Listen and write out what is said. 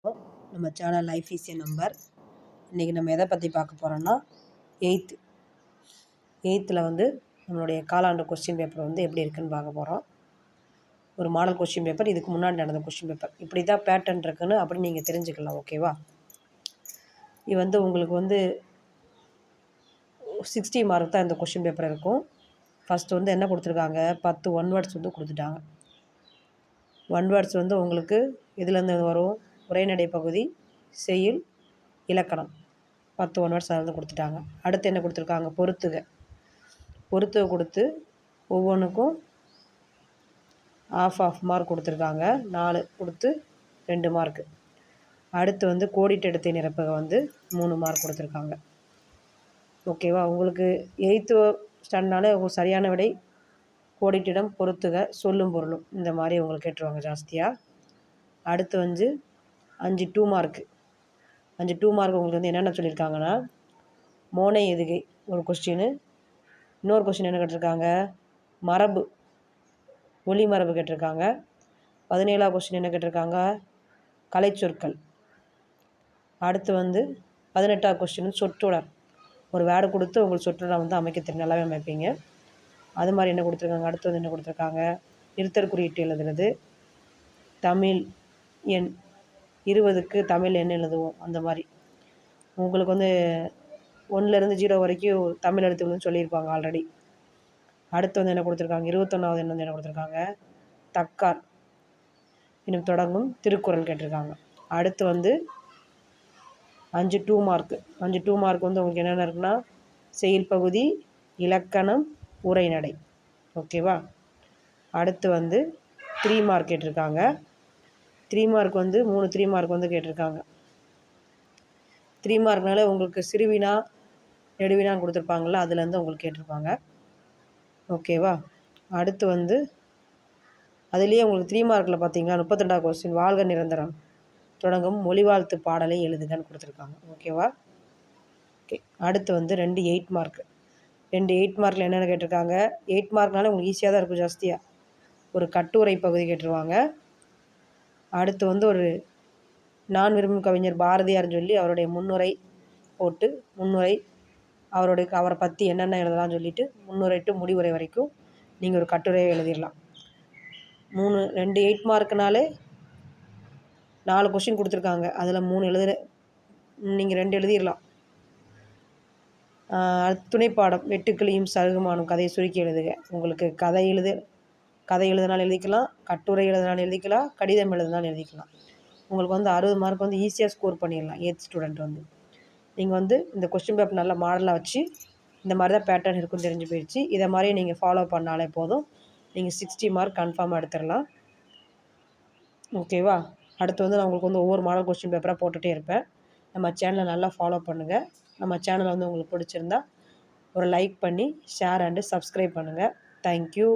நம்ம channel life easy number. இன்றைக்கி நம்ம எதை பற்றி பார்க்க போகிறோன்னா எயித்தில் வந்து நம்மளுடைய காலாண்டு கொஸ்டின் பேப்பர் வந்து எப்படி இருக்குதுன்னு பார்க்க போகிறோம். ஒரு மாடல் கொஸ்டின் பேப்பர், இதுக்கு முன்னாடி நடந்த கொஸ்டின் பேப்பர், இப்படி தான் பேட்டர்ன் இருக்குன்னு அப்படி நீங்கள் தெரிஞ்சுக்கலாம். ஓகேவா? இது வந்து உங்களுக்கு வந்து 60 மார்க் தான் இந்த கொஸ்டின் பேப்பர் இருக்கும். ஃபஸ்ட்டு வந்து என்ன கொடுத்துருக்காங்க, 10 ஒன் வேர்ட்ஸ் வந்து கொடுத்துட்டாங்க. ஒன் வேர்ட்ஸ் வந்து உங்களுக்கு இதுலேருந்து வரும், உரைநடை பகுதி, செய்யுள், இலக்கணம், 10 ஒன் வேர்ட்ஸ் வந்து கொடுத்துட்டாங்க. அடுத்து என்ன கொடுத்துருக்காங்க, பொறுத்துக கொடுத்து ஒவ்வொன்றுக்கும் ஆஃப் மார்க் கொடுத்துருக்காங்க. 4 கொடுத்து 2 மார்க்கு. அடுத்து வந்து கோடிட்டெடுத்தை நிரப்புக வந்து 3 மார்க் கொடுத்துருக்காங்க. ஓகேவா? உங்களுக்கு 8th ஸ்டாண்டர்ட்னாலே உங்களுக்கு சரியான விடை கோடிட்டிடம், பொறுத்துக, சொல்லும் பொருளும், இந்த மாதிரி உங்களுக்கு கேட்டுருவாங்க ஜாஸ்தியாக. அடுத்து வந்து 5 2 மார்க்கு. 5 2 மார்க் உங்களுக்கு வந்து என்னென்ன சொல்லியிருக்காங்கன்னா, மோனை எதுகை ஒரு கொஸ்டின். இன்னொரு கொஸ்டின் என்ன கேட்டிருக்காங்க, மரபு, ஒளி மரபு கேட்டிருக்காங்க. 17ஆம் கொஸ்டின் என்ன கேட்டிருக்காங்க, கலைச்சொற்கள். அடுத்து வந்து 18ஆம் கொஸ்டின் சொற்றொடர். ஒரு வேர்டு கொடுத்து உங்களுக்கு சொற்றொடர் வந்து அமைக்க தெரியும், நல்லாவே அமைப்பீங்க. அது மாதிரி என்ன கொடுத்துருக்காங்க. அடுத்து வந்து என்ன கொடுத்துருக்காங்க, இருத்தல் குறியீட்டு எழுதுறது, தமிழ் எண் 20க்கு தமிழ் எண் எழுதுவோம். அந்த மாதிரி உங்களுக்கு வந்து 1லேருந்து 0 வரைக்கும் தமிழ் எழுத்துக்கள்னு சொல்லியிருப்பாங்க ஆல்ரெடி. அடுத்து வந்து என்ன கொடுத்துருக்காங்க, 21வது எண் வந்து என்ன கொடுத்துருக்காங்க, தக்கார் இன்னும் தொடங்கும் திருக்குறள் கேட்டிருக்காங்க. அடுத்து வந்து 5 2 மார்க்கு. 5 2 மார்க் வந்து உங்களுக்கு என்னென்ன இருக்குன்னா, செயல் பகுதி, இலக்கணம், உரைநடை. ஓகேவா? அடுத்து வந்து 3 மார்க் கேட்டிருக்காங்க. 3 மார்க் வந்து 3 மார்க் வந்து கேட்டிருக்காங்க. 3 மார்க்னால உங்களுக்கு சிறுவினா நெடுவினான்னு கொடுத்துருப்பாங்கள்ல, அதுலேருந்து உங்களுக்கு கேட்டிருப்பாங்க. ஓகேவா? அடுத்து வந்து அதுலேயே உங்களுக்கு 3 மார்க்கில் பார்த்தீங்கன்னா 32ஆம் கொஸ்டின், வாழ்க நிரந்தரம் தொடங்கும் மொழிவாழ்த்து பாடலை எழுதுகன்னு கொடுத்துருக்காங்க. ஓகேவா? ஓகே. அடுத்து வந்து 2 8 மார்க்கு. 2 8 மார்க்கில் என்னென்ன கேட்டிருக்காங்க, 8 மார்க்னால உங்களுக்கு ஈஸியாக தான் இருக்கும் ஜாஸ்தியாக. ஒரு கட்டுரை பகுதி கேட்டுருவாங்க. அடுத்து வந்து ஒரு நான் விரும்பும் கவிஞர் பாரதியார்னு சொல்லி அவருடைய முன்னுரை போட்டு, அவரை பற்றி என்னென்ன எழுதலாம்னு சொல்லிவிட்டு முன்னுரை டு முடிவுரை வரைக்கும் நீங்கள் ஒரு கட்டுரையை எழுதிடலாம். 2 8 மார்க்குனாலே 4 கொஸ்டின் கொடுத்துருக்காங்க. அதில் 3 நீங்கள் 2 எழுதிடலாம். துணைப்பாடம், வெட்டுக்கிளியும் சருகுமானும் கதையை சுருக்கி எழுதுக. உங்களுக்கு கதை எழுதினாலும் எழுதிக்கலாம், கட்டுரை எழுதினாலும் எழுதிக்கலாம், கடிதம் எழுதினாலும் எழுதிக்கலாம். உங்களுக்கு வந்து 60 மார்க் வந்து ஈஸியாக ஸ்கோர் பண்ணிடலாம் 8th ஸ்டூடெண்ட் வந்து. நீங்கள் வந்து இந்த கொஸ்டின் பேப்பர் நல்லா மாடலாக வச்சு, இந்த மாதிரி தான் பேட்டர்ன் இருக்குன்னு தெரிஞ்சு போயிடுச்சு. இதை மாதிரி நீங்கள் ஃபாலோ பண்ணாலே போதும், நீங்கள் 60 மார்க் கன்ஃபார்மாக எடுத்துடலாம். ஓகேவா? அடுத்து வந்து நான் உங்களுக்கு வந்து ஒவ்வொரு மாடல் கொஸ்டின் பேப்பராக போட்டுகிட்டே இருப்பேன். நம்ம சேனலை நல்லா ஃபாலோ பண்ணுங்கள். நம்ம சேனலை வந்து உங்களுக்கு பிடிச்சிருந்தா ஒரு லைக் பண்ணி ஷேர் அண்டு சப்ஸ்கிரைப் பண்ணுங்கள். தேங்க்யூ.